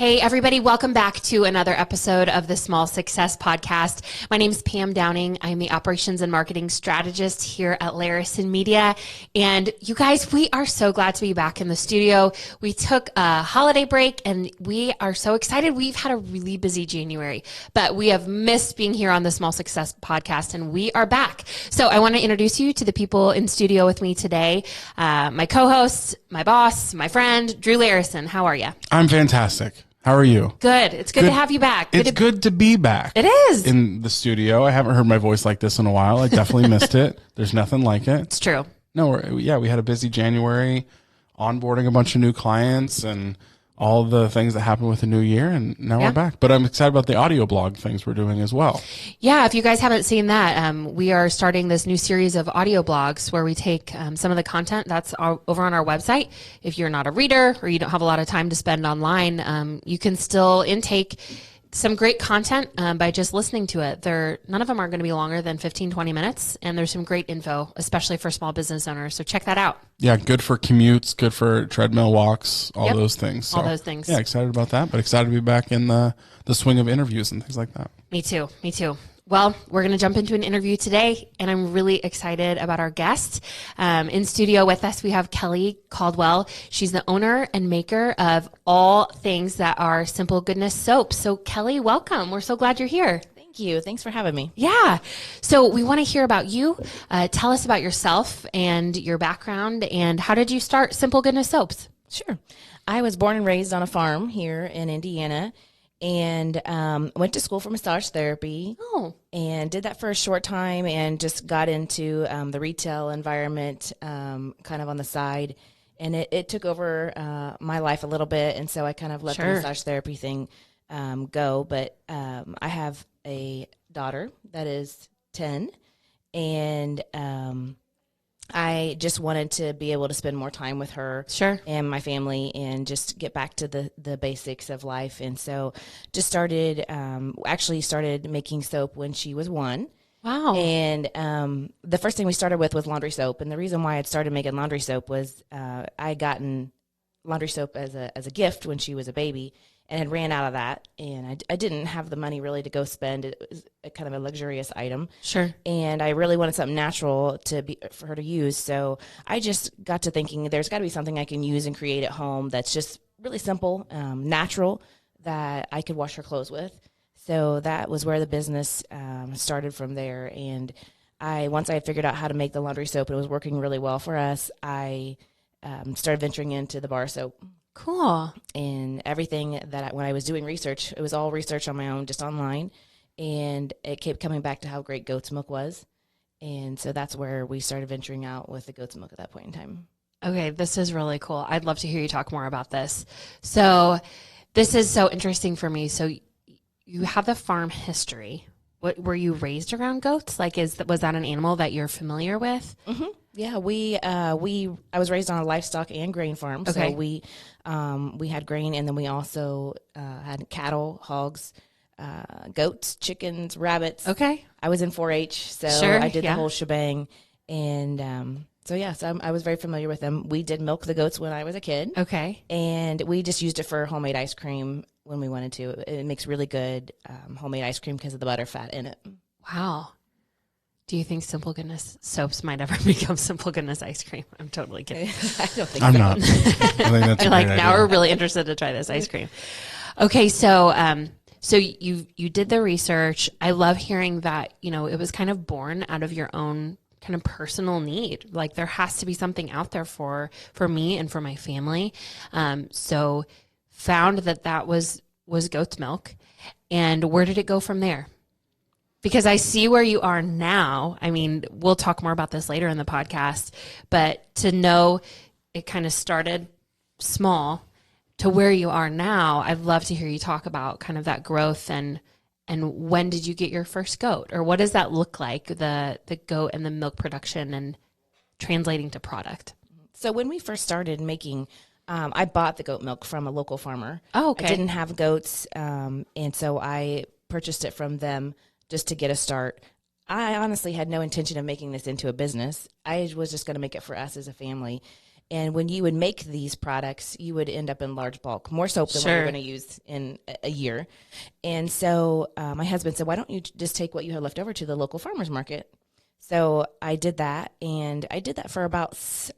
Hey, everybody. Welcome back to another episode of the Small Success Podcast. My name is Pam Downing. I'm the Operations and Marketing Strategist here at Larison Media. And you guys, we are so glad to be back in the studio. We took a holiday break and we are so excited. We've had a really busy January, but we have missed being here on the Small Success Podcast and we are back. So I want to introduce you to the people in studio with me today. My co-host, my boss, my friend, Drew Larison. How are you? I'm fantastic. How are you? Good. It's good to have you back. It's good to be back. It is. In the studio. I haven't heard my voice like this in a while. I definitely missed it. There's nothing like it. It's true. No, we had a busy January, onboarding a bunch of new clients and all the things that happen with the new year, and now we're back. But I'm excited about the audio blog things we're doing as well. Yeah, if you guys haven't seen that, we are starting this new series of audio blogs where we take some of the content that's over on our website. If you're not a reader or you don't have a lot of time to spend online, you can still intake some great content by just listening to it. None of them are going to be longer than 15, 20 minutes, and there's some great info, especially for small business owners. So check that out. Yeah, good for commutes, good for treadmill walks, all those things. So, all those things. Yeah, excited about that, but excited to be back in the swing of interviews and things like that. Me too. Well, we're going to jump into an interview today, and I'm really excited about our guest. In studio with us, we have Kelly Caldwell. She's the owner and maker of all things that are Simple Goodness soaps. So, Kelly, welcome. We're so glad you're here. Thank you. Thanks for having me. Yeah. So we want to hear about you. Tell us about yourself and your background, and how did you start Simple Goodness soaps? Sure. I was born and raised on a farm here in Indiana, and went to school for massage therapy. Oh. And did that for a short time and just got into the retail environment kind of on the side. And it took over my life a little bit, and so I kind of let the massage therapy thing go. But I have a daughter that is 10, and I just wanted to be able to spend more time with her and my family and just get back to the basics of life. And so just started making soap when she was 1. Wow. And the first thing we started with was laundry soap. And the reason why I'd started making laundry soap was I'd gotten laundry soap as a gift when she was a baby, and had ran out of that, and I didn't have the money really to go spend. It was a kind of a luxurious item. Sure. And I really wanted something natural for her to use. So I just got to thinking there's got to be something I can use and create at home that's just really simple, natural, that I could wash her clothes with. So that was where the business started from there. And once I had figured out how to make the laundry soap, and it was working really well for us, I started venturing into the bar soap. Cool. And everything when I was doing research, it was all research on my own, just online. And it kept coming back to how great goat's milk was. And so that's where we started venturing out with the goat's milk at that point in time. Okay, this is really cool. I'd love to hear you talk more about this. So this is so interesting for me. So you have the farm history. Were you raised around goats? Like, was that an animal that you're familiar with? Mm-hmm. Yeah, I was raised on a livestock and grain farm. Okay. So we had grain, and then we also had cattle, hogs, goats, chickens, rabbits. Okay. I was in 4-H, so I did the whole shebang. And so I was very familiar with them. We did milk the goats when I was a kid. Okay. And we just used it for homemade ice cream when we wanted to. It makes really good homemade ice cream because of the butter fat in it. Wow. Do you think Simple Goodness soaps might ever become Simple Goodness ice cream? I'm totally kidding. I don't think I'm so. not. I think that's a great idea. Now we're really interested to try this ice cream. Okay, so so you did the research. I love hearing that, it was kind of born out of your own kind of personal need. Like, there has to be something out there for me and for my family. So found that was goat's milk. And where did it go from there? Because I see where you are now. I mean, we'll talk more about this later in the podcast, but to know it kind of started small to where you are now, I'd love to hear you talk about kind of that growth and when did you get your first goat, or what does that look like, the goat and the milk production and translating to product? So when we first started making, I bought the goat milk from a local farmer. Oh, okay. I didn't have goats, and so I purchased it from them just to get a start. I honestly had no intention of making this into a business. I was just going to make it for us as a family. And when you would make these products, you would end up in large bulk, more soap than what you're going to use in a year. And so my husband said, why don't you just take what you have left over to the local farmer's market? So I did that, and I did that for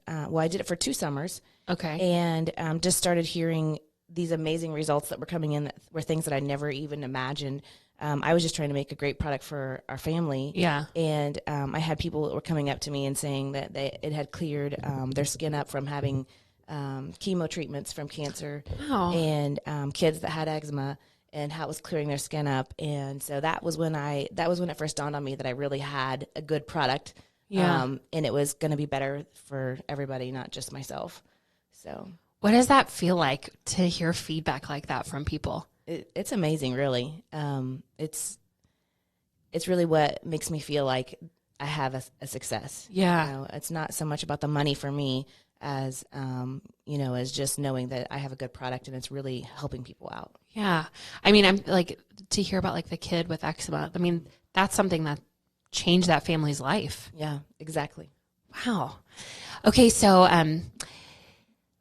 I did it for 2 summers. Okay. And just started hearing these amazing results that were coming in that were things that I never even imagined. I was just trying to make a great product for our family. Yeah. And I had people that were coming up to me and saying that it had cleared their skin up from having chemo treatments from cancer, and kids that had eczema, and how it was clearing their skin up. And so that was when it first dawned on me that I really had a good product. Yeah. And it was going to be better for everybody, not just myself. So what does that feel like to hear feedback like that from people? It's amazing, really. It's really what makes me feel like I have a success. Yeah. You know, it's not so much about the money for me as, as just knowing that I have a good product and it's really helping people out. Yeah. I mean, I'm like, to hear about like the kid with eczema, I mean, that's something that changed that family's life. Yeah, exactly. Wow. Okay. So,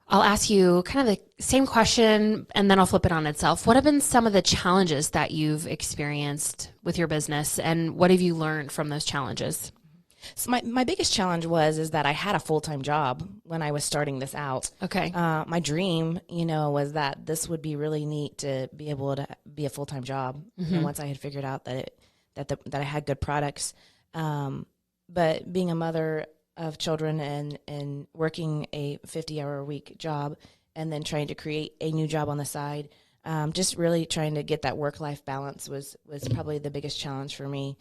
I'll ask you kind of the same question, and then I'll flip it on itself. What have been some of the challenges that you've experienced with your business, and what have you learned from those challenges? So my biggest challenge is that I had a full-time job when I was starting this out. Okay. My dream, was that this would be really neat to be able to be a full-time job. Mm-hmm. And once I had figured out that I had good products, but being a mother of children and working a 50-hour-a-week job and then trying to create a new job on the side, just really trying to get that work-life balance was probably the biggest challenge for me.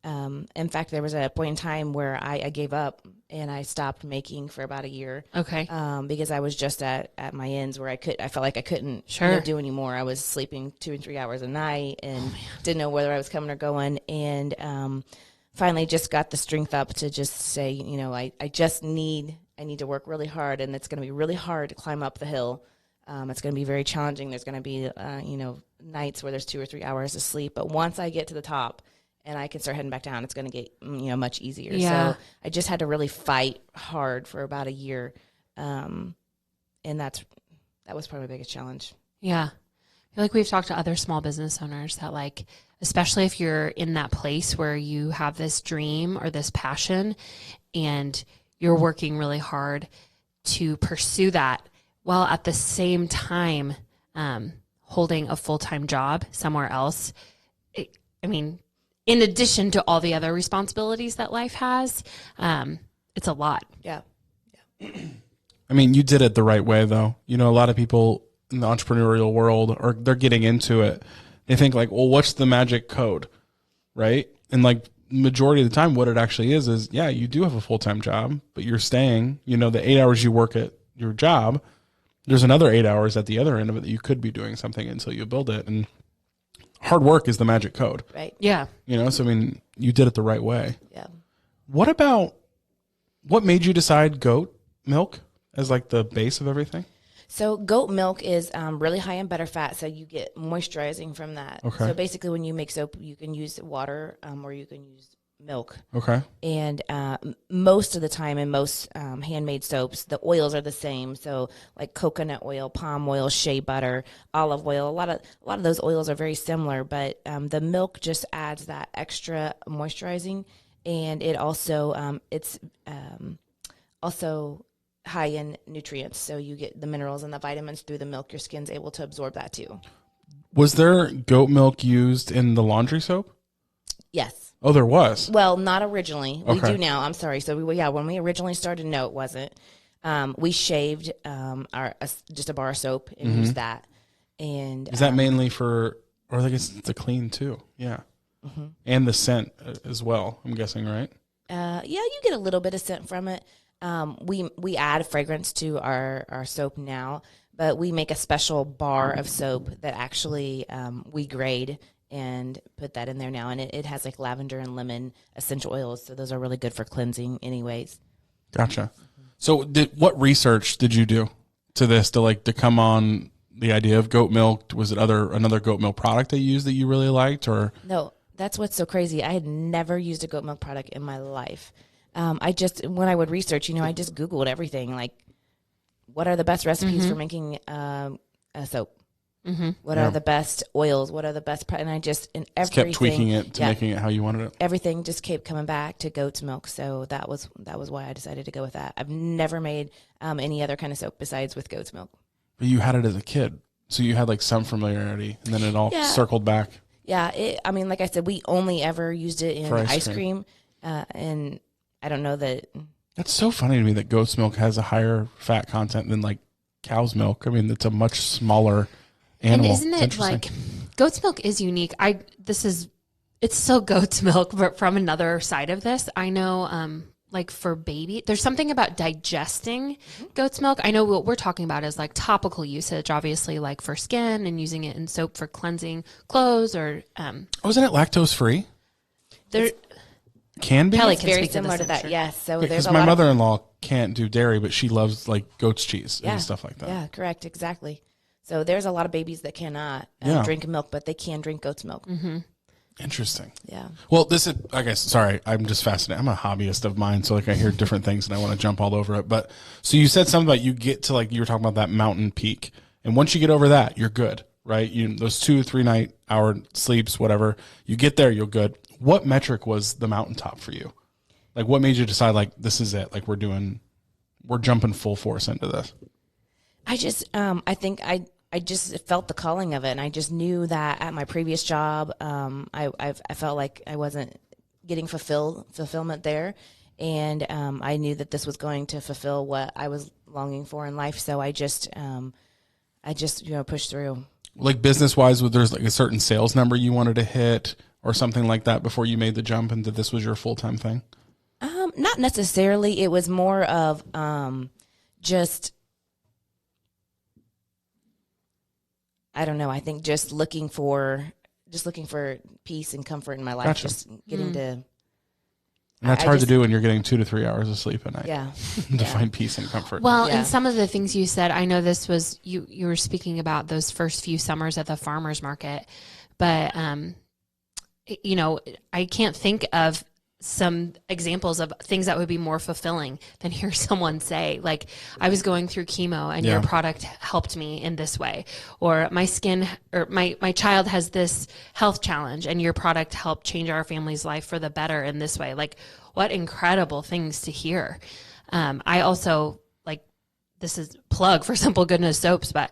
In fact, there was a point in time where I gave up and I stopped making for about a year. Okay. Because I was just at my ends where I felt like I couldn't do anymore. I was sleeping 2 and 3 hours a night and didn't know whether I was coming or going. And finally just got the strength up to just say, I need to work really hard, and it's going to be really hard to climb up the hill. It's going to be very challenging. There's going to be, nights where there's 2 or 3 hours of sleep. But once I get to the top and I can start heading back down, it's going to get, much easier. Yeah. So I just had to really fight hard for about a year. And that was probably my biggest challenge. Yeah. I feel like we've talked to other small business owners that, like, especially if you're in that place where you have this dream or this passion and you're working really hard to pursue that, while at the same time holding a full-time job somewhere else. In addition to all the other responsibilities that life has, it's a lot. Yeah. I mean, you did it the right way, though. A lot of people in the entrepreneurial world, or they're getting into it, they think like, well, what's the magic code, right? And like majority of the time, what it actually is, yeah, you do have a full-time job, but you're staying, the 8 hours you work at your job, there's another 8 hours at the other end of it that you could be doing something until you build it. And hard work is the magic code. Right. Yeah. So you did it the right way. Yeah. What made you decide goat milk as like the base of everything? So goat milk is really high in butterfat, so you get moisturizing from that. Okay. So basically when you make soap, you can use water or you can use milk. Okay. And most of the time in most handmade soaps, the oils are the same. So like coconut oil, palm oil, shea butter, olive oil, a lot of those oils are very similar, but the milk just adds that extra moisturizing, and it also it's also high in nutrients. So you get the minerals and the vitamins through the milk. Your skin's able to absorb that too. Was there goat milk used in the laundry soap? Yes. Oh, there was. Well, not originally. We Okay. do now. I'm sorry. So when we originally started, no, it wasn't. We shaved just a bar of soap and used that. And Is that mainly or I guess it's to clean too? Yeah. And the scent as well, I'm guessing, right? yeah, you get a little bit of scent from it. We add fragrance to our soap now, but we make a special bar of soap that actually we grade and put that in there now, and it has like lavender and lemon essential oils, so those are really good for cleansing anyways. Gotcha. So what research did you do to this to come on the idea of goat milk? Was it another goat milk product that you used that you really liked, or? No, that's what's so crazy. I had never used a goat milk product in my life. When I would research, I just Googled everything, like what are the best recipes for making a soap? What are the best oils? What are the best? And I just everything kept tweaking it to making it how you wanted it. Everything just kept coming back to goat's milk. So that was why I decided to go with that. I've never made any other kind of soap besides with goat's milk. But you had it as a kid, so you had like some familiarity, and then it all circled back. Yeah, I mean, like I said, we only ever used it in ice cream, and I don't know that. It's so funny to me that goat's milk has a higher fat content than like cow's milk. I mean, it's a much smaller animal. And isn't it like goat's milk is unique? It's still goat's milk, but from another side of this, I know, like for baby, there's something about digesting goat's milk. I know what we're talking about is like topical usage, obviously, like for skin and using it in soap for cleansing clothes or. Wasn't it lactose free? There can be. Kelly It's can very speak to similar this, to I'm that. sure. Yes. So Because there's a my lot mother-in-law can't do dairy, but she loves like goat's cheese and stuff like that. Yeah, correct, exactly. So there's a lot of babies that cannot drink milk, but they can drink goat's milk. Mm-hmm. Interesting. Yeah. Well, this is, I guess, sorry, I'm just fascinated. I'm a hobbyist of mine, so like I hear different things and I want to jump all over it. But so you said something about you get to like, you were talking about that mountain peak. And once you get over that, you're good, right? Those 2 or 3 hour sleeps, whatever, you get there, you're good. What metric was the mountaintop for you? Like what made you decide like, this is it? Like we're jumping full force into this. I just, I think I just felt the calling of it, and I just knew that at my previous job, I felt like I wasn't getting fulfillment there, and I knew that this was going to fulfill what I was longing for in life. So I just pushed through. Like business wise, there's like a certain sales number you wanted to hit or something like that before you made the jump into this was your full-time thing? Not necessarily. It was more of just. I don't know. I think just looking for peace and comfort in my life. Gotcha. Just getting to. And that's hard to do when you're getting 2 to 3 hours of sleep a night. Yeah. to find peace and comfort. Well, and some of the things you said, I know this was you were speaking about those first few summers at the farmer's market, but I can't think of some examples of things that would be more fulfilling than hear someone say, like, I was going through chemo and your product helped me in this way, or my skin or my child has this health challenge and your product helped change our family's life for the better in this way. Like, what incredible things to hear. I also this is plug for Simple Goodness soaps, but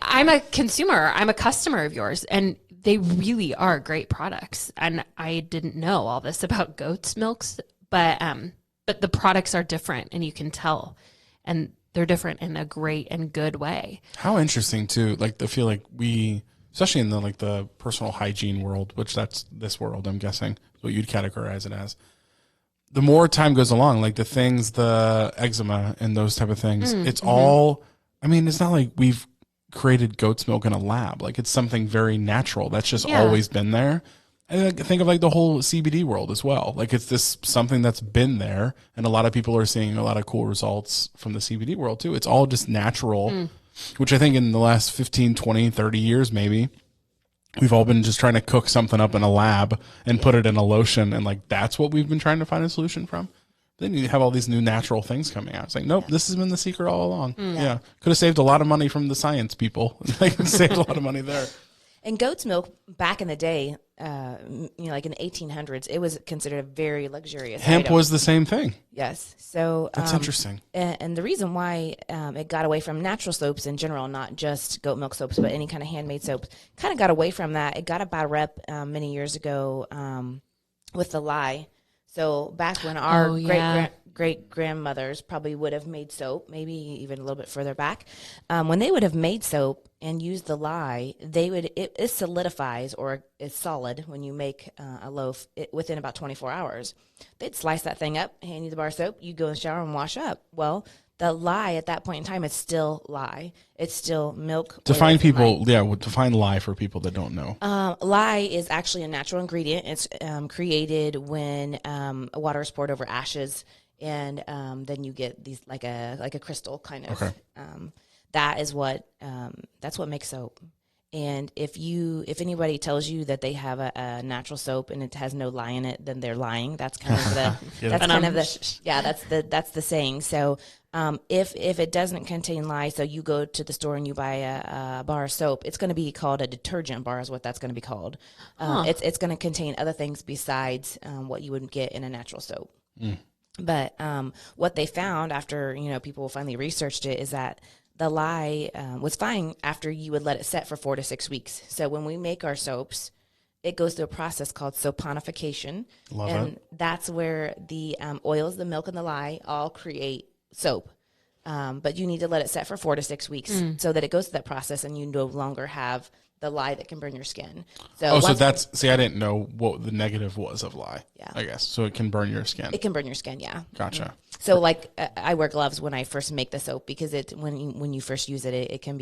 I'm a customer of yours, and they really are great products. And I didn't know all this about goat's milks, but the products are different, and you can tell, and they're different in a great and good way. How interesting too. Like I feel like we, especially in the personal hygiene world, which that's this world, I'm guessing, is what you'd categorize it as. The more time goes along, like the eczema and those type of things, it's all, I mean, it's not like we've created goat's milk in a lab. Like it's something very natural that's just always been there. And I think of like the whole CBD world as well. Like it's this something that's been there, and a lot of people are seeing a lot of cool results from the CBD world too. It's all just natural, which I think in the last 15, 20, 30 years maybe, we've all been just trying to cook something up in a lab and put it in a lotion, and like that's what we've been trying to find a solution from. Then you have all these new natural things coming out. It's like, nope, this has been the secret all along. Yeah. Could have saved a lot of money from the science people. Like, saved a lot of money there. And goat's milk back in the day, like in the 1800s, it was considered a very luxurious Hemp item. was the same thing. Yes. So that's interesting. And the reason why it got away from natural soaps in general, not just goat milk soaps, but any kind of handmade soaps, kind of got away from that. It got a bad rep many years ago with the lye. So back when our great grandmothers probably would have made soap, maybe even a little bit further back, when they would have made soap and used the lye, it solidifies, or is solid when you make a loaf within about 24 hours. They'd slice that thing up, hand you the bar of soap, you go in the shower and wash up. Well, the lye at that point in time is still lye. It's still milk. Define lye for people that don't know. Lye is actually a natural ingredient. It's created when water is poured over ashes, and then you get these like a crystal kind of. Okay. That is what that's what makes soap. And if anybody tells you that they have a natural soap and it has no lye in it, then they're lying. That's kind of that's the saying. So if it doesn't contain lye, so you go to the store and you buy a bar of soap, it's going to be called a detergent bar, is what that's going to be called. It's going to contain other things besides what you would get in a natural soap. But what they found after people finally researched it is that the lye was fine after you would let it set for 4 to 6 weeks. So when we make our soaps, it goes through a process called soaponification. And that's where the oils, the milk, and the lye all create soap. But you need to let it set for 4 to 6 weeks so that it goes through that process and you no longer have the lye that can burn your skin. So I didn't know what the negative was of lye. Yeah. I guess. So it can burn your skin. It can burn your skin, yeah. Gotcha. Mm-hmm. So I wear gloves when I first make the soap because when you first use it, it can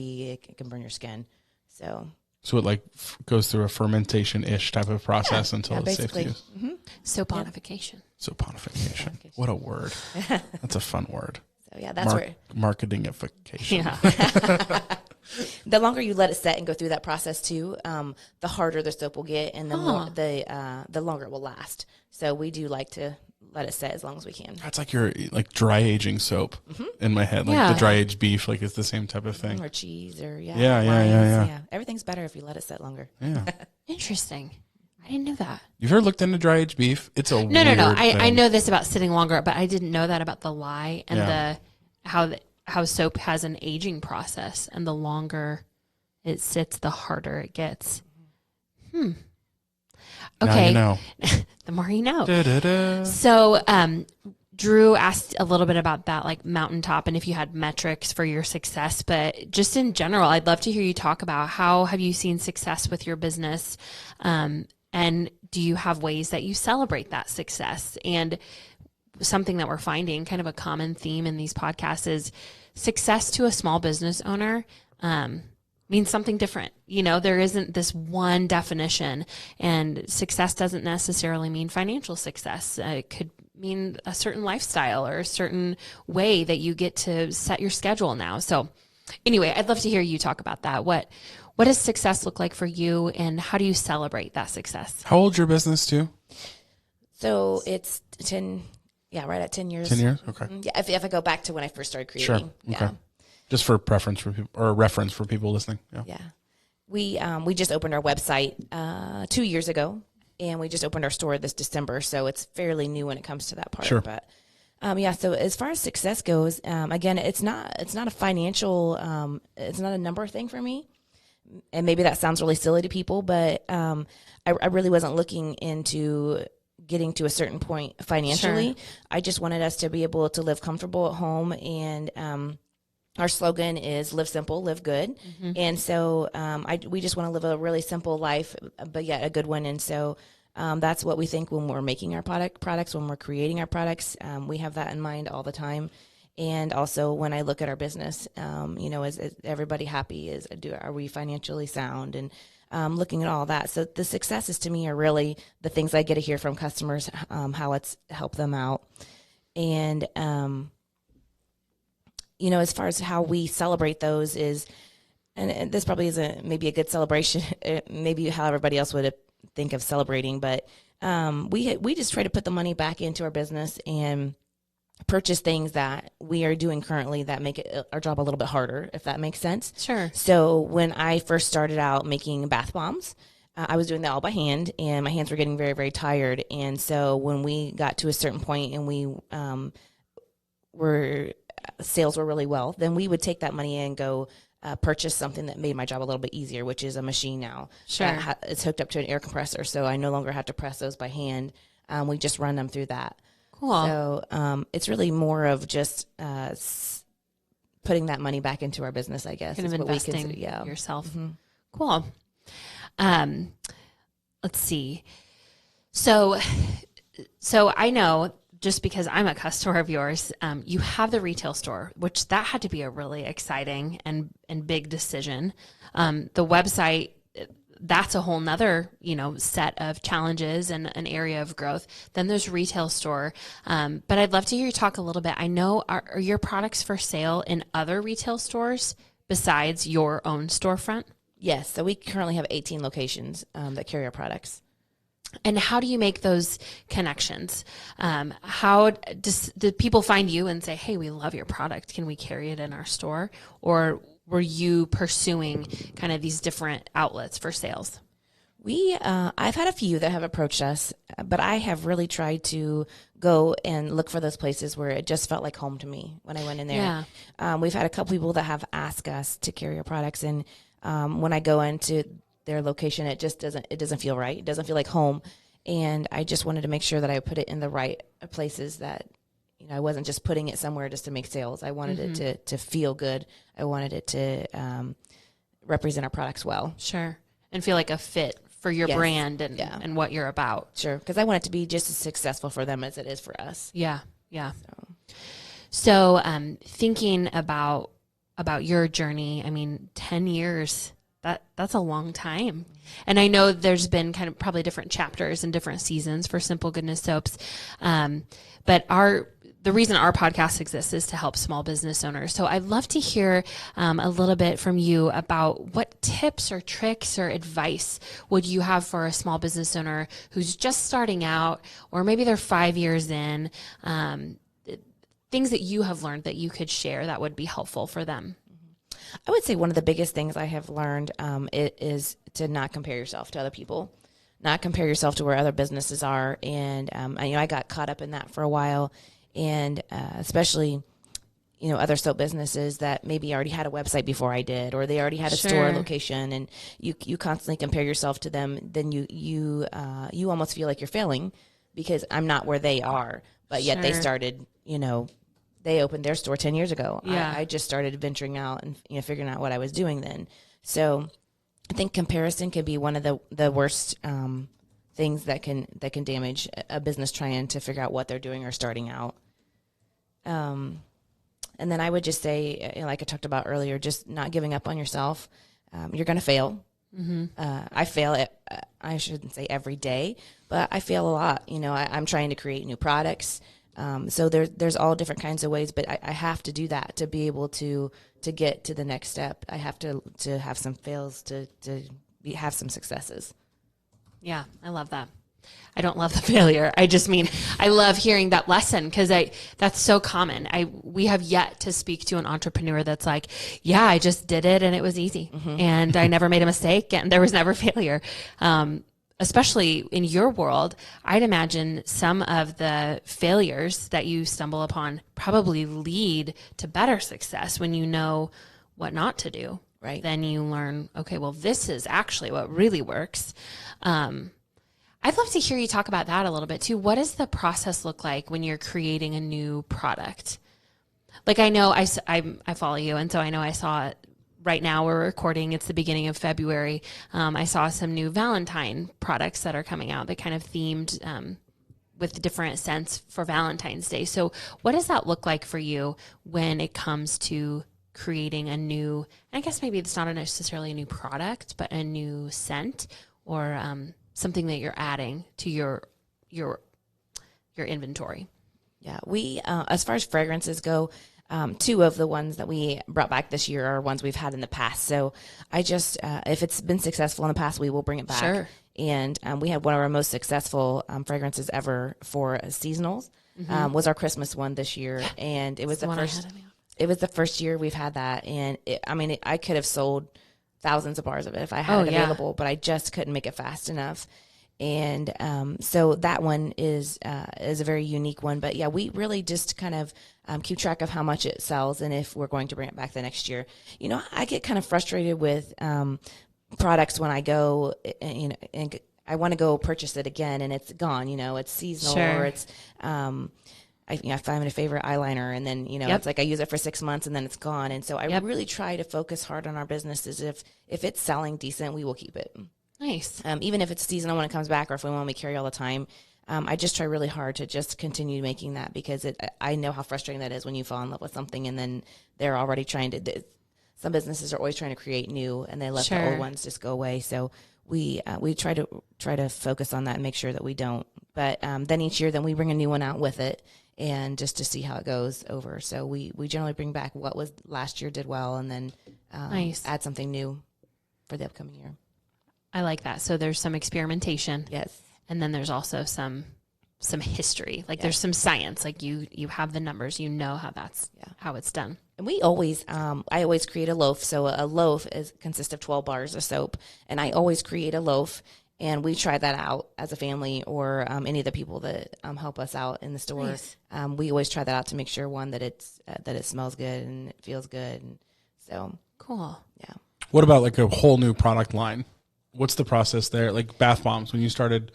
burn your skin. So it goes through a fermentation-ish type of process until it's safe to use. Mm-hmm. Soaponification. Soaponification. What a word. That's a fun word. So yeah, that's where marketingification. Yeah. The longer you let it set and go through that process too, the harder the soap will get, and the longer it will last. So we do like to let it set as long as we can. That's like your dry aging soap in my head, the dry aged beef, it's the same type of thing, or cheese, or wines, yeah. Everything's better if you let it set longer. Yeah, interesting. I didn't know that. You've ever looked into dry aged beef? It's a no. I know this about sitting longer, but I didn't know that about the lye and how soap has an aging process, and the longer it sits, the harder it gets. Okay. Now you know. The more you know. Da-da-da. So, Drew asked a little bit about that, mountaintop, and if you had metrics for your success, but just in general, I'd love to hear you talk about how have you seen success with your business, and do you have ways that you celebrate that success? And something that we're finding, kind of a common theme in these podcasts, is success to a small business owner means something different. There isn't this one definition, and success doesn't necessarily mean financial success. It could mean a certain lifestyle or a certain way that you get to set your schedule now. So anyway, I'd love to hear you talk about that. What does success look like for you, and how do you celebrate that success? How old's your business too? So it's 10, right at 10 years. 10 years? Okay. Yeah, if I go back to when I first started creating. Sure. Okay. Yeah. Just for preference for people, or reference for people listening. Yeah. We just opened our website 2 years ago, and we just opened our store this December, so it's fairly new when it comes to that part. Sure. But so as far as success goes, again, it's not a financial, it's not a number thing for me, and maybe that sounds really silly to people, but I really wasn't looking into getting to a certain point financially. Sure. I just wanted us to be able to live comfortable at home, and our slogan is live simple, live good. Mm-hmm. And so we just want to live a really simple life, but yet a good one. And so that's what we think when we're making our products, when we're creating our products. We have that in mind all the time. And also when I look at our business, is everybody happy? Are we financially sound? And looking at all that. So the successes to me are really the things I get to hear from customers, how it's helped them out. And, as far as how we celebrate those is, and this probably isn't maybe a good celebration, maybe how everybody else would think of celebrating, but we just try to put the money back into our business and purchase things that we are doing currently that make our job a little bit harder, if that makes sense. Sure. So when I first started out making bath bombs, I was doing that all by hand, and my hands were getting very, very tired. And so when we got to a certain point and sales were really well, then we would take that money and go purchase something that made my job a little bit easier, which is a machine now. Sure. It's hooked up to an air compressor, so I no longer have to press those by hand. We just run them through that. Cool. So it's really more of just putting that money back into our business, I guess. Kind of investing yourself. Mm-hmm. Cool. Let's see. So I know, just because I'm a customer of yours, you have the retail store, which that had to be a really exciting and big decision. The website, that's a whole nother, set of challenges and an area of growth. Then there's retail store. But I'd love to hear you talk a little bit. I know, are your products for sale in other retail stores besides your own storefront? Yes. So we currently have 18 locations that carry our products. And how do you make those connections? How did people find you and say, hey, we love your product. Can we carry it in our store? Or were you pursuing kind of these different outlets for sales? I've had a few that have approached us, but I have really tried to go and look for those places where it just felt like home to me when I went in there. Yeah. We've had a couple people that have asked us to carry our products, and when I go into their location, it doesn't feel right. It doesn't feel like home, and I just wanted to make sure that I put it in the right places, that I wasn't just putting it somewhere just to make sales. I wanted it to feel good. I wanted it to represent our products well. Sure. And feel like a fit for your brand and what you're about. Sure, because I want it to be just as successful for them as it is for us. Yeah, yeah. So thinking about your journey, I mean, 10 years, that's a long time. And I know there's been kind of probably different chapters and different seasons for Simple Goodness Soaps. But the reason our podcast exists is to help small business owners. So I'd love to hear a little bit from you about what tips or tricks or advice would you have for a small business owner who's just starting out, or maybe they're 5 years in, things that you have learned that you could share that would be helpful for them. I would say one of the biggest things I have learned is to not compare yourself to other people, not compare yourself to where other businesses are. And I got caught up in that for a while, and especially other soap businesses that maybe already had a website before I did, or they already had a store location, and you constantly compare yourself to them. Then you almost feel like you're failing because I'm not where they are, but yet they started they opened their store 10 years ago. Yeah. I just started venturing out and figuring out what I was doing then. So I think comparison can be one of the worst things that can damage a business trying to figure out what they're doing or starting out. And then I would just say, like I talked about earlier, just not giving up on yourself. You're going to fail. Mm-hmm. I fail I shouldn't say every day, but I fail a lot. I'm trying to create new products. So there's all different kinds of ways, but I have to do that to be able to get to the next step. I have to have some fails to have some successes. Yeah, I love that. I don't love the failure. I just mean, I love hearing that lesson because that's so common. We have yet to speak to an entrepreneur that's like, yeah, I just did it and it was easy and I never made a mistake and there was never failure. Especially in your world, I'd imagine some of the failures that you stumble upon probably lead to better success when you know what not to do. Right. Then you learn, okay, well, this is actually what really works. I'd love to hear you talk about that a little bit too. What does the process look like when you're creating a new product? Like I know I follow you, and so I know I saw it. Right now we're recording, it's the beginning of February. I saw some new Valentine products that are coming out that kind of themed with different scents for Valentine's Day. So what does that look like for you when it comes to creating a new, I guess maybe it's not necessarily a new product, but a new scent or something that you're adding to your inventory? Yeah, we as far as fragrances go, two of the ones that we brought back this year are ones we've had in the past. So I just, if it's been successful in the past, we will bring it back. Sure. And we had one of our most successful fragrances ever for seasonals was our Christmas one this year. And it was the first. It was the first year we've had that. And I could have sold thousands of bars of it if I had it available, but I just couldn't make it fast enough. And so that one is a very unique one. But yeah, we really just kind of keep track of how much it sells and if we're going to bring it back the next year. I get kind of frustrated with products when I go, and I want to go purchase it again and it's gone. It's seasonal or it's I find a favorite eyeliner and then, it's like I use it for 6 months and then it's gone. And so I really try to focus hard on our businesses. If it's selling decent, we will keep it. Nice. Even if it's seasonal when it comes back or if we want to carry all the time, I just try really hard to just continue making that because I know how frustrating that is when you fall in love with something and then they're already trying to, some businesses are always trying to create new and they let the old ones just go away. So we try to focus on that and make sure that we don't. But then each year, then we bring a new one out with it and just to see how it goes over. So we generally bring back what was last year did well and then add something new. for the upcoming year. I like that. So there's some experimentation. Yes. And then there's also some history. Like there's some science. Like you have the numbers, how that's how it's done. And we always, I always create a loaf. So a loaf consists of 12 bars of soap, and I always create a loaf. And we try that out as a family, or any of the people that help us out in the store. Nice. We always try that out to make sure, one, that it smells good and it feels good. And so cool. Yeah. What about like a whole new product line? What's the process there? Like bath bombs, when you started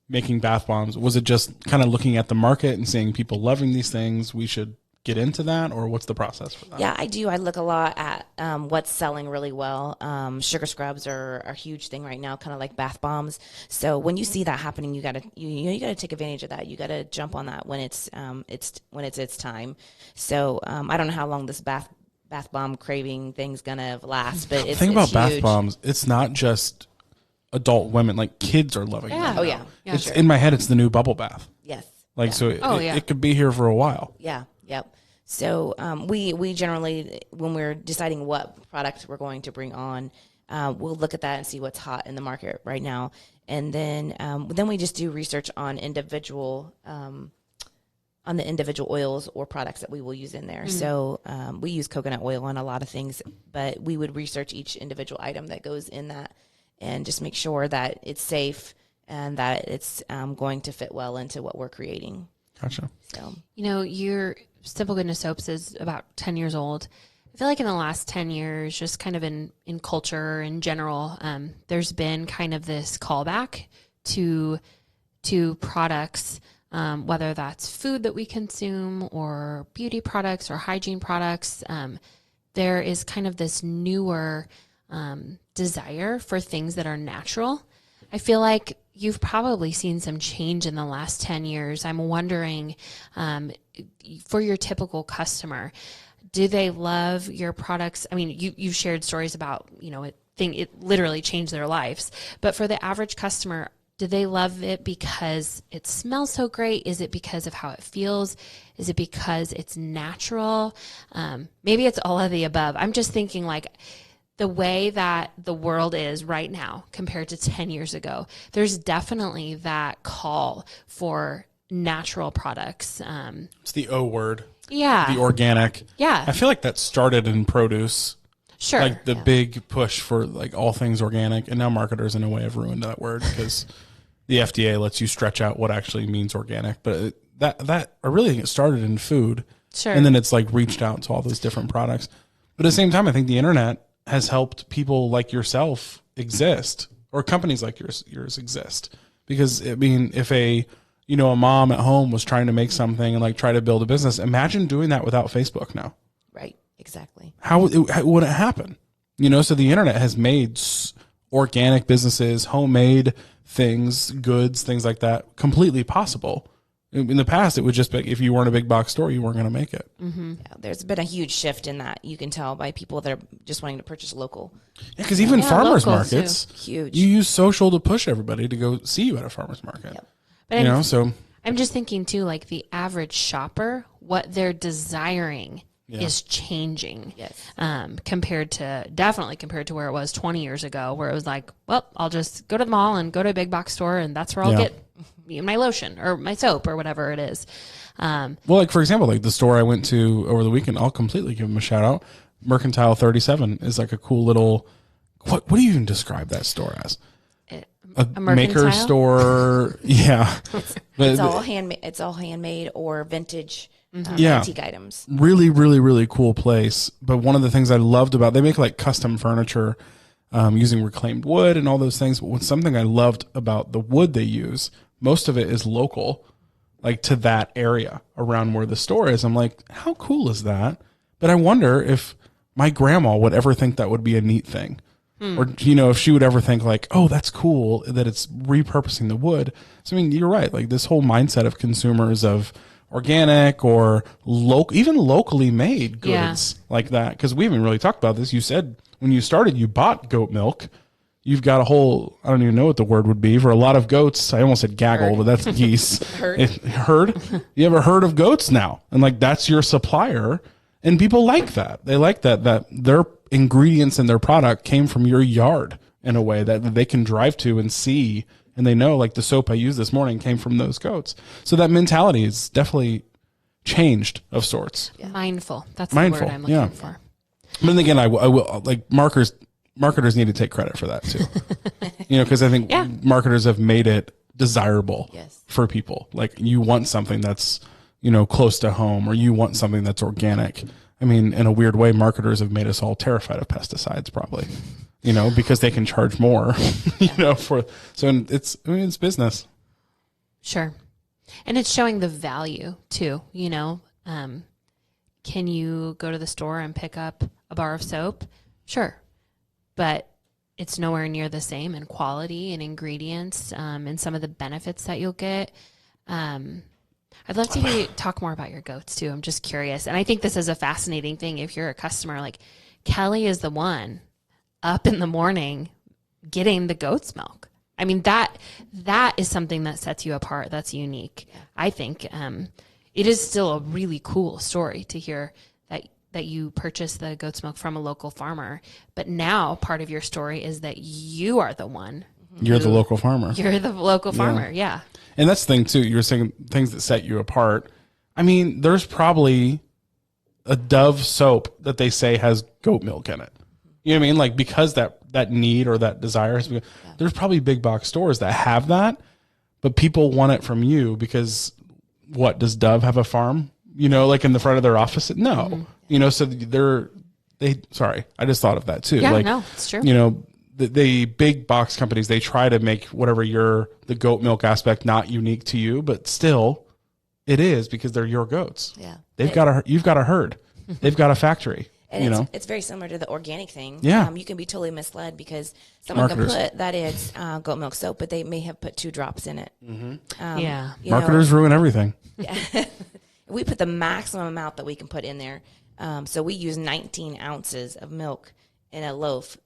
making bath bombs, was it just kind of looking at the market and seeing people loving these things, we should get into that, or what's the process for that? Yeah, I do. I look a lot at what's selling really well. Sugar scrubs are a huge thing right now, kind of like bath bombs. So when you see that happening, you gotta take advantage of that. You gotta jump on that when it's its time. So I don't know how long this bath bomb craving thing's gonna last, but it's the thing about huge. bath bombs, it's not just adult women, like kids are loving it. Oh yeah, It's in my head, it's the new bubble bath. Yes. Like so, yeah. it could be here for a while. Yeah. Yep. So we generally, when we're deciding what product we're going to bring on, we'll look at that and see what's hot in the market right now, and then we just do research on individual the individual oils or products that we will use in there. Mm-hmm. So we use coconut oil on a lot of things, but we would research each individual item that goes in that, and just make sure that it's safe and that it's going to fit well into what we're creating. Gotcha. So your Simple Goodness Soaps is about 10 years old. I feel like in the last 10 years, just kind of in culture in general, there's been kind of this callback to products, whether that's food that we consume or beauty products or hygiene products. There is kind of this newer desire for things that are natural. I feel like you've probably seen some change in the last 10 years. I'm wondering, for your typical customer, do they love your products? I mean, you've shared stories about, it literally changed their lives. But for the average customer, do they love it because it smells so great? Is it because of how it feels? Is it because it's natural? Maybe it's all of the above. I'm just thinking like, the way that the world is right now compared to 10 years ago, there's definitely that call for natural products. It's the O word. Yeah. The organic. Yeah. I feel like that started in produce. Sure. Like the big push for like all things organic. And now marketers in a way have ruined that word because the FDA lets you stretch out what actually means organic. But I really think it started in food. Sure. And then it's like reached out to all those different products. But at the same time, I think the internet has helped people like yourself exist, or companies like yours exist. Because I mean, if a mom at home was trying to make something and like try to build a business, imagine doing that without Facebook now. Right. Exactly. How would it happen? So the internet has made organic businesses, homemade things, goods, things like that completely possible. In the past, it would just be if you weren't a big box store, you weren't going to make it. Mm-hmm. Yeah, there's been a huge shift in that. You can tell by people that are just wanting to purchase local. Yeah, because even farmers markets, huge. You use social to push everybody to go see you at a farmer's market. Yep. But so I'm just thinking too, like the average shopper, what they're desiring is changing. Yes. Compared to where it was 20 years ago, where it was like, well, I'll just go to the mall and go to a big box store, and that's where I'll get my lotion or my soap or whatever it is. Well, like for example, like the store I went to over the weekend, I'll completely give them a shout out. Mercantile 37 is like a cool little. What do you even describe that store as? A maker store. Yeah, It's all handmade. It's all handmade or vintage. Antique items. Really, really, really cool place. But one of the things I loved about, they make like custom furniture using reclaimed wood and all those things. But something I loved about the wood they use, most of it is local, like to that area around where the store is. I'm like, how cool is that? But I wonder if my grandma would ever think that would be a neat thing. Or, if she would ever think like, oh, that's cool that it's repurposing the wood. So, I mean, you're right. Like this whole mindset of consumers of organic or even locally made goods like that. Because we haven't really talked about this. You said when you started, you bought goat milk. You've got a whole, I don't even know what the word would be for a lot of goats. I almost said gaggle, but that's geese. Herd. You have a herd of goats now. And like, that's your supplier. And people like that. They like that they're ingredients in their product came from your yard in a way that they can drive to and see, and they know, like, the soap I used this morning came from those goats. So that mentality is definitely changed of sorts. Yeah. Mindful. That's Mindful, the word I'm looking for. But then again, I will, like, marketers need to take credit for that too. Because I think marketers have made it desirable for people. Like, you want something that's, close to home, or you want something that's organic. I mean, in a weird way, marketers have made us all terrified of pesticides, probably, because they can charge more, it's business. Sure. And it's showing the value too, can you go to the store and pick up a bar of soap? Sure. But it's nowhere near the same in quality and ingredients, and some of the benefits that you'll get. I'd love to talk more about your goats too. I'm just curious. And I think this is a fascinating thing. If you're a customer, like, Kelly is the one up in the morning getting the goat's milk. I mean, that is something that sets you apart. That's unique. I think it is still a really cool story to hear that you purchased the goat's milk from a local farmer. But now part of your story is that you are the one. You're the local farmer. You're the local farmer, yeah. And that's the thing, too. You're saying things that set you apart. I mean, there's probably a Dove soap that they say has goat milk in it. You know what I mean? Like, because that need or that desire has been, there's probably big box stores that have that, but people want it from you because, what, does Dove have a farm? Like in the front of their office? No. So sorry, I just thought of that too. Yeah, like, no, it's true. The big box companies, they try to make whatever the goat milk aspect not unique to you, but still it is, because they're your goats. Yeah. You've got a herd. They've got a factory. And it's very similar to the organic thing. Yeah. You can be totally misled because someone can put that it's goat milk soap, but they may have put 2 drops in it. Marketers ruin everything. Yeah. We put the maximum amount that we can put in there. So we use 19 ounces of milk in a loaf.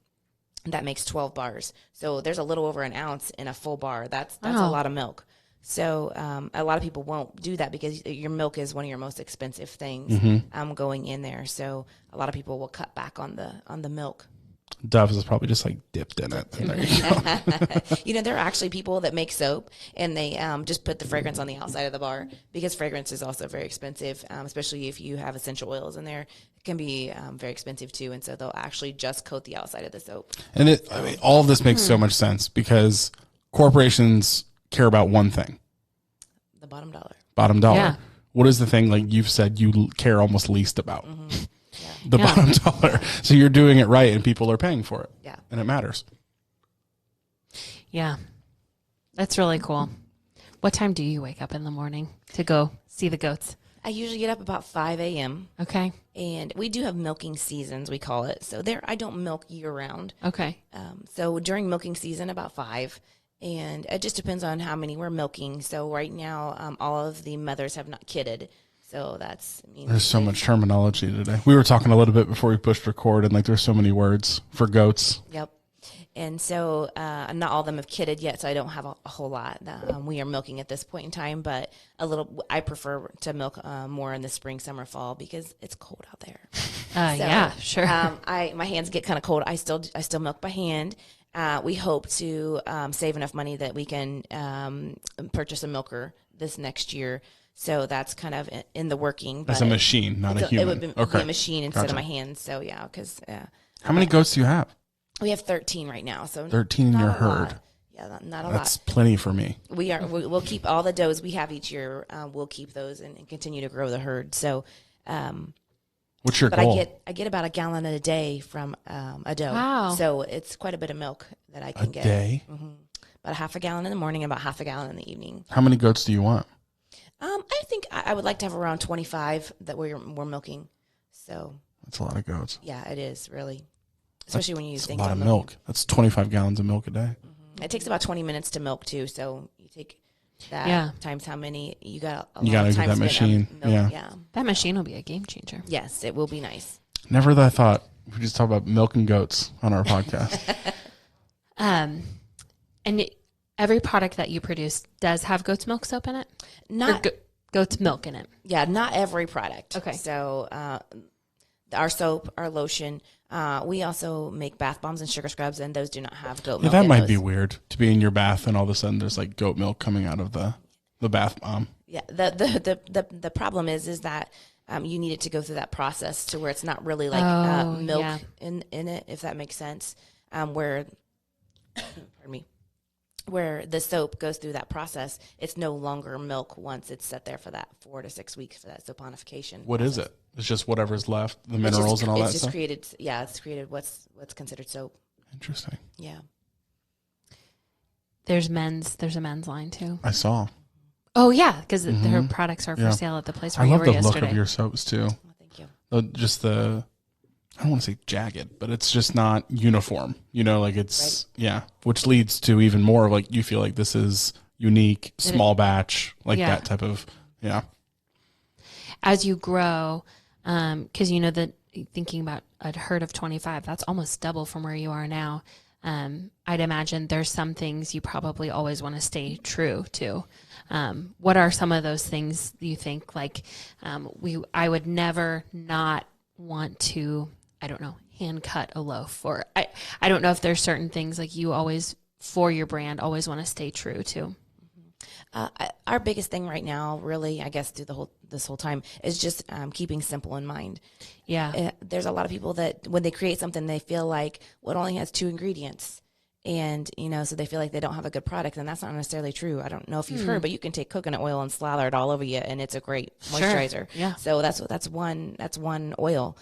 That makes 12 bars. So there's a little over an ounce in a full bar. That's a lot of milk. So a lot of people won't do that because your milk is one of your most expensive things going in there. So a lot of people will cut back on the milk. Dove is probably just like dipped in it. And there you go. There are actually people that make soap and they just put the fragrance on the outside of the bar, because fragrance is also very expensive, especially if you have essential oils in there. It can be very expensive too. And so they'll actually just coat the outside of the soap. And all of this makes so much sense because corporations care about one thing. The bottom dollar. Bottom dollar. Yeah. What is the thing, like you've said, you care almost least about? The bottom dollar. So you're doing it right and people are paying for it. Yeah. And it matters. Yeah. That's really cool. What time do you wake up in the morning to go see the goats? I usually get up about 5 a.m. Okay. And we do have milking seasons, we call it. So I don't milk year round. Okay. So during milking season, about 5. And it just depends on how many we're milking. So right now, all of the mothers have not kidded. So there's so much terminology today. We were talking a little bit before we pushed record, and there's so many words for goats. Yep. And so not all of them have kidded yet, so I don't have a whole lot. We are milking at this point in time, but I prefer to milk more in the spring, summer, fall because it's cold out there. Yeah, sure. My hands get kind of cold. I still milk by hand. We hope to save enough money that we can purchase a milker this next year. So that's kind of in the working. That's a machine, not a human. It would be a machine instead of my hands. So yeah, because how many goats do you have? We have 13 right now. So 13 in your herd. Yeah, not a lot. That's plenty for me. We'll keep all the does we have each year. We'll keep those and continue to grow the herd. So, what's your goal? I get about a gallon a day from a doe. Wow. So it's quite a bit of milk that I can get. A day? Mm-hmm. About a half a gallon in the morning, about half a gallon in the evening. How many goats do you want? I think I would like to have around 25 that we're milking. So that's a lot of goats. Yeah, it is really, especially when you think a lot of milk. That's 25 gallons of milk a day. Mm-hmm. It takes about 20 minutes to milk too. So you take that times how many you got. You got to get that machine. Yeah, that machine will be a game changer. Yes, it will be nice. Never that I thought we just talk about milk and goats on our podcast. And every product that you produce does have goat's milk soap in it? Not goat's milk in it? Yeah, not every product. Okay. So our soap, our lotion. We also make bath bombs and sugar scrubs, and those do not have goat Yeah, milk. that in might those. be weird to be in your bath and all of a sudden there's like goat milk coming out of the bath bomb. Yeah. The problem is that you need it to go through that process to where it's not really like milk in it, if that makes sense. Where, pardon me, where the soap goes through that process, it's no longer milk once it's set there for that 4 to 6 weeks for that soponification. What is it? It's just whatever's left, the minerals and all that it's just stuff? created. Yeah, it's created what's considered soap. Interesting. Yeah. There's a men's line too. I saw. Oh yeah, because their products are for sale at the place where I you love were the yesterday. look of your soaps too. Well, thank you. Just I don't want to say jagged, but it's just not uniform. You know, like it's, which leads to even more of like, you feel like this is unique, small batch, like that type of, As you grow, because you know that thinking about a herd of 25, that's almost double from where you are now. I'd imagine there's some things you probably always want to stay true to. What are some of those things you think like I would never not want to, I don't know, hand cut a loaf, or I don't know if there's certain things like you always for your brand always want to stay true to. Our biggest thing right now, really, I guess through this whole time, is just keeping simple in mind. Yeah. There's a lot of people that when they create something, they feel like, well, it only has 2 ingredients. And, so they feel like they don't have a good product, and that's not necessarily true. I don't know if you've heard, but you can take coconut oil and slather it all over you, and it's a great moisturizer. Sure. Yeah. So that's one oil.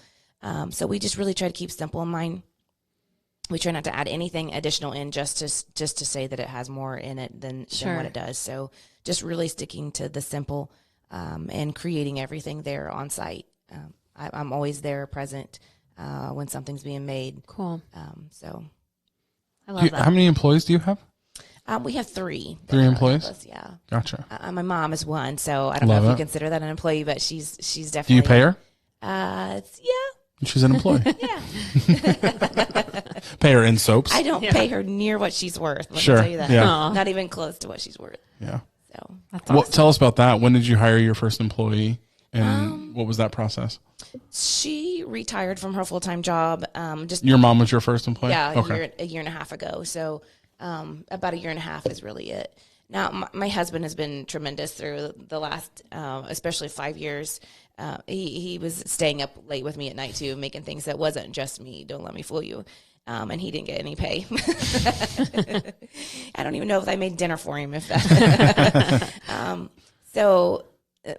So we just really try to keep simple in mind. We try not to add anything additional in just to say that it has more in it than what it does. So just really sticking to the simple and creating everything there on site. I'm always there present when something's being made. Cool. So I love that. How many employees do you have? we have 3. 3 employees? Us, yeah. Gotcha. My mom is one, so I don't Love know if it. you consider that an employee, but she's definitely. Do you pay her? Yeah. She's an employee. Yeah. Pay her in soaps? I don't pay her near what she's worth. Let me Sure. tell you that. Yeah. Not even close to what she's worth. Yeah. So That's Well, awesome. tell us about that. When did you hire your first employee, and what was that process? she retired from her full-time job. Just Your mom was your first employee? yeah, Okay. a year and a half ago. So about a year and a half is really it. Now, my husband has been tremendous through the last, especially 5 years. He was staying up late with me at night too, making things that wasn't just me. Don't let me fool you. And he didn't get any pay. I don't even know if I made dinner for him. If that. So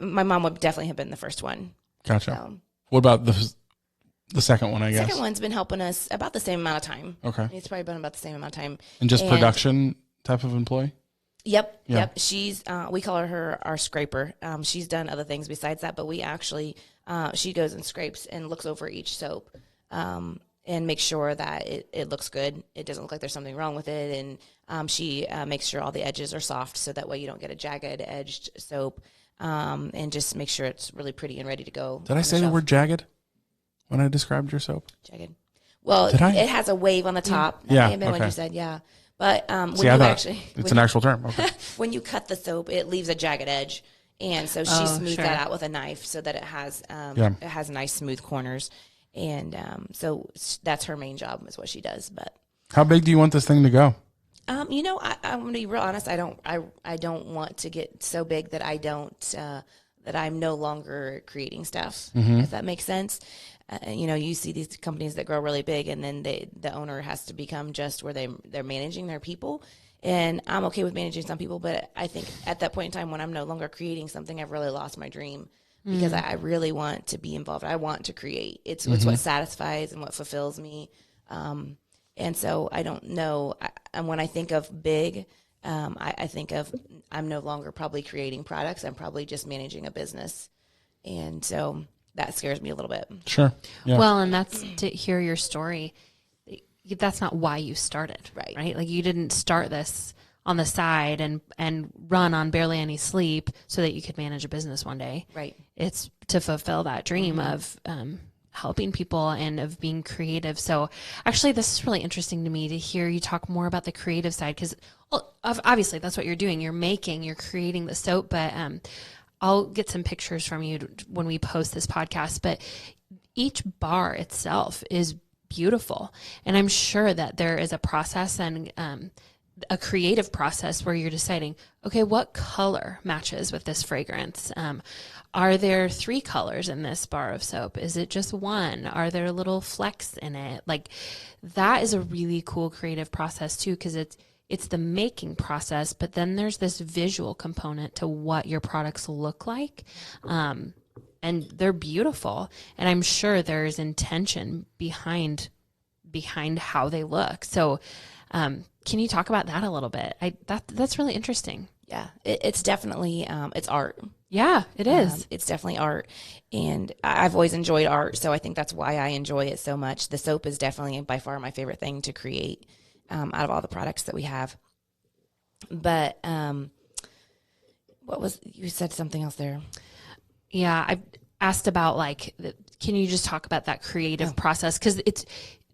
my mom would definitely have been the first one. Gotcha. What about the second one, I guess? Second one's been helping us about the same amount of time. Okay. It's probably been about the same amount of time. And just production type of employee? Yep. Yeah. Yep. She's, we call her our scraper. She's done other things besides that, but we actually, she goes and scrapes and looks over each soap, and makes sure that it looks good. It doesn't look like there's something wrong with it. And, she, makes sure all the edges are soft so that way you don't get a jagged edged soap. And just make sure it's really pretty and ready to go. Did I say the word jagged when I described your soap? Jagged? Well, Did I? it has a wave on the top. That Yeah, may have been what okay. you said. Yeah. But, when See, I you thought actually, it's an actual term. Okay. when you cut the soap, it leaves a jagged edge. And so she smooths sure. that out with a knife so that it has nice smooth corners. And so that's her main job is what she does. But How big do you want this thing to go? I'm going to be real honest. I don't want to get so big that that I'm no longer creating stuff. If that makes sense. You see these companies that grow really big, and then the owner has to become just where they're managing their people. And I'm okay with managing some people, but I think at that point in time when I'm no longer creating something, I've really lost my dream because I really want to be involved. I want to create. It's what satisfies and what fulfills me. And so I don't know. And when I think of big, I think of I'm no longer probably creating products. I'm probably just managing a business. And so that scares me a little bit. Sure. Yeah. Well, and that's to hear your story. That's not why you started, right? Like you didn't start this on the side and run on barely any sleep so that you could manage a business one day. Right. It's to fulfill that dream of helping people and of being creative. So actually, this is really interesting to me to hear you talk more about the creative side because obviously that's what you're doing. You're creating the soap, but I'll get some pictures from you when we post this podcast. But each bar itself is beautiful. And I'm sure that there is a process and a creative process where you're deciding, okay, what color matches with this fragrance? Are there 3 colors in this bar of soap? Is it just one? Are there little flecks in it? Like, that is a really cool creative process too, because it's the making process, but then there's this visual component to what your products look like. And they're beautiful. And I'm sure there's intention behind how they look. So, can you talk about that a little bit? That's really interesting. Yeah, it's definitely, it's art. Yeah, it is. It's definitely art. And I've always enjoyed art, so I think that's why I enjoy it so much. The soap is definitely by far my favorite thing to create out of all the products that we have. But you said something else there. Yeah, I asked about can you just talk about that creative process? Because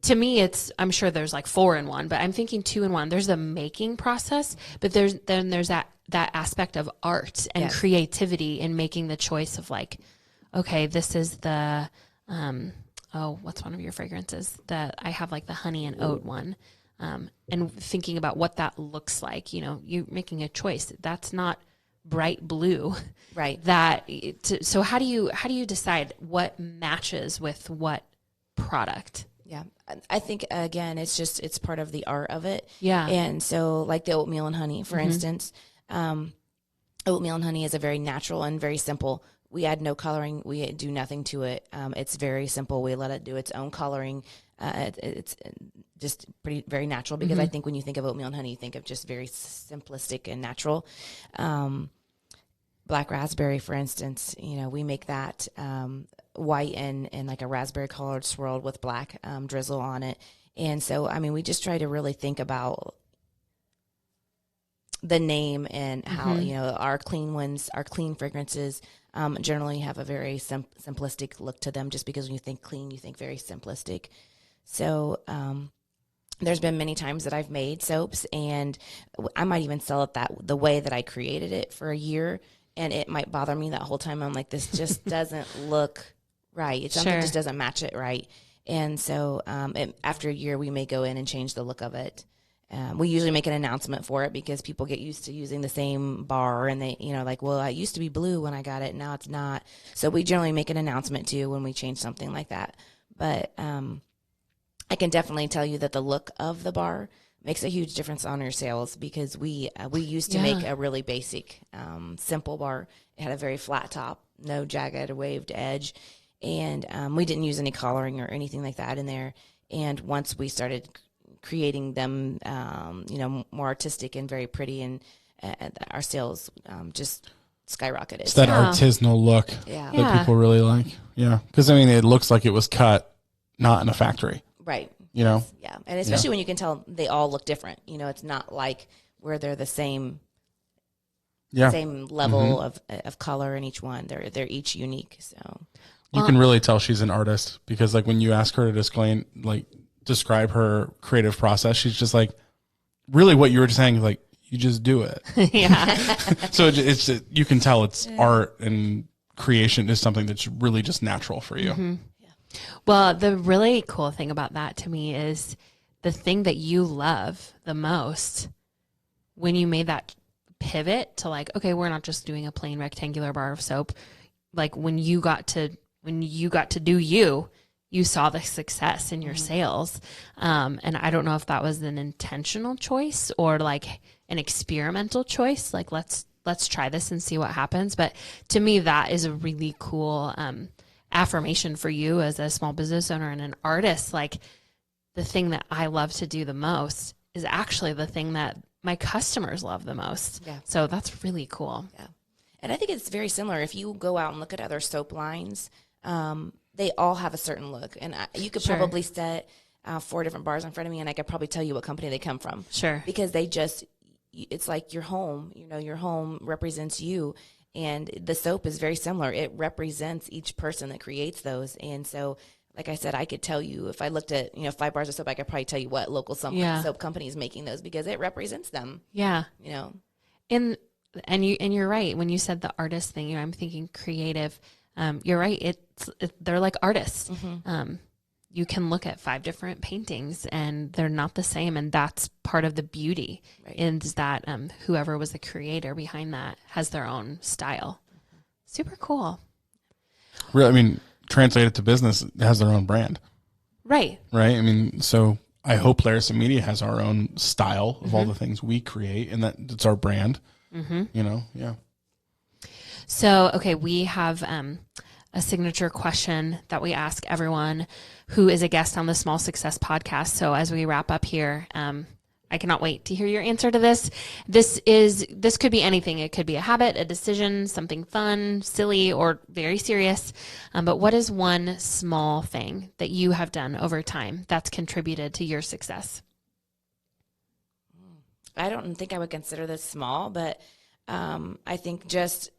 to me, I'm sure there's like 4 in 1, but I'm thinking 2 in 1. There's the making process, but there's that aspect of art and creativity in making the choice of like, okay, this is the, what's one of your fragrances that I have, like the honey and oat one. And thinking about what that looks like, you're making a choice. That's not bright blue. Right. So how do you decide what matches with what product? Yeah. I think, again, it's part of the art of it. Yeah. And so like the oatmeal and honey, for instance, oatmeal and honey is a very natural and very simple. We add no coloring. We do nothing to it. It's very simple. We let it do its own coloring. It's just very natural, because I think when you think of oatmeal and honey, you think of just very simplistic and natural. Black raspberry, for instance, we make that white and like a raspberry colored swirled with black drizzle on it. And so, we just try to really think about the name and how, our clean ones, our clean fragrances generally have a very simplistic look to them, just because when you think clean, you think very simplistic. So there's been many times that I've made soaps, and I might even sell it the way that I created it for a year, and it might bother me that whole time. I'm like, this just doesn't look right. Something just doesn't match it right. And so after a year, we may go in and change the look of it. We usually make an announcement for it, because people get used to using the same bar, and they, well, it used to be blue when I got it, now it's not. So we generally make an announcement too when we change something like that. But I can definitely tell you that the look of the bar makes a huge difference on your sales, because we used to make a really basic, simple bar. It had a very flat top, no jagged or waved edge, and we didn't use any coloring or anything like that in there. And once we started creating them, more artistic and very pretty, and our sales just skyrocketed. It's that artisanal look that people really like. Yeah, because it looks like it was cut not in a factory. Right. Yeah. And especially when you can tell they all look different. It's not like where they're the same level of color in each one. They're each unique. So you can really tell she's an artist, because like when you ask her to describe her creative process, she's just like, really what you were saying, like, you just do it. Yeah. So it's you can tell it's art, and creation is something that's really just natural for you. Mm-hmm. Well, the really cool thing about that to me is the thing that you love the most when you made that pivot to like, okay, we're not just doing a plain rectangular bar of soap. Like when you got to do you saw the success in your sales. And I don't know if that was an intentional choice or like an experimental choice. Like, let's try this and see what happens. But to me, that is a really cool, affirmation for you as a small business owner and an artist. Like, the thing that I love to do the most is actually the thing that my customers love the most. Yeah. So that's really cool. Yeah. And I think it's very similar. If you go out and look at other soap lines, they all have a certain look. And you could probably set 4 different bars in front of me, and I could probably tell you what company they come from. Sure. Because it's like your home. Your home represents you. And the soap is very similar. It represents each person that creates those. And so, like I said, I could tell you, if I looked at, 5 bars of soap, I could probably tell you what local soap company is making those, because it represents them. Yeah. And you're right. When you said the artist thing, I'm thinking creative. You're right. they're like artists. You can look at 5 different paintings and they're not the same. And that's part of the beauty, is that whoever was the creator behind that has their own style. Super cool. Really, I mean, translated to business, it has their own brand. Right. Right. I mean, so I hope Larison Media has our own style of all the things we create, and that it's our brand. Yeah. So, okay, we have a signature question that we ask everyone who is a guest on the Small Success podcast. So as we wrap up here, I cannot wait to hear your answer to this. This could be anything. It could be a habit, a decision, something fun, silly, or very serious. But what is one small thing that you have done over time that's contributed to your success? I don't think I would consider this small, but I think just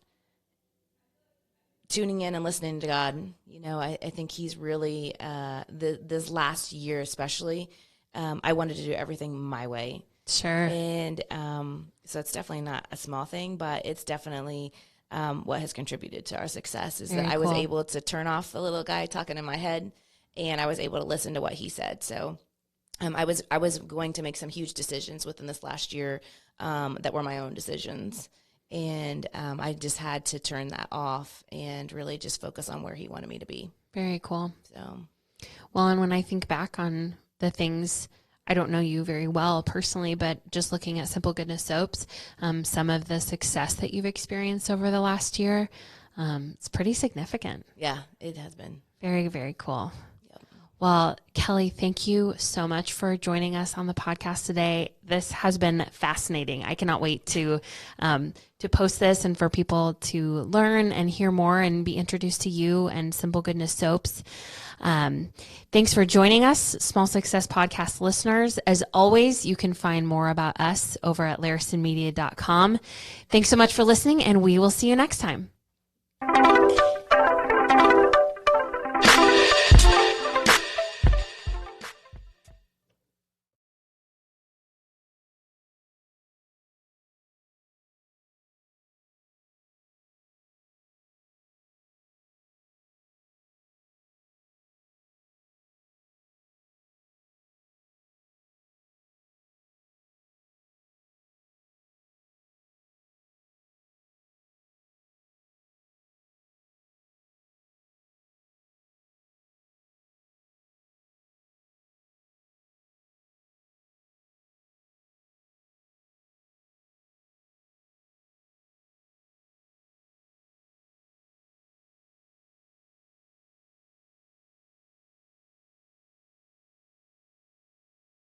tuning in and listening to God. I think he's really, this last year especially, I wanted to do everything my way. Sure. And so it's definitely not a small thing, but it's definitely what has contributed to our success is that I was able to turn off the little guy talking in my head, and I was able to listen to what he said. So I was going to make some huge decisions within this last year that were my own decisions. And I just had to turn that off and really just focus on where he wanted me to be. Very cool. So, well, and when I think back on the things, I don't know you very well personally, but just looking at Simple Goodness Soaps, some of the success that you've experienced over the last year, it's pretty significant. Yeah, it has been. Very, very cool. Well, Kelly, thank you so much for joining us on the podcast today. This has been fascinating. I cannot wait to post this and for people to learn and hear more and be introduced to you and Simple Goodness Soaps. Thanks for joining us, Small Success Podcast listeners. As always, you can find more about us over at larisonmedia.com. Thanks so much for listening, and we will see you next time.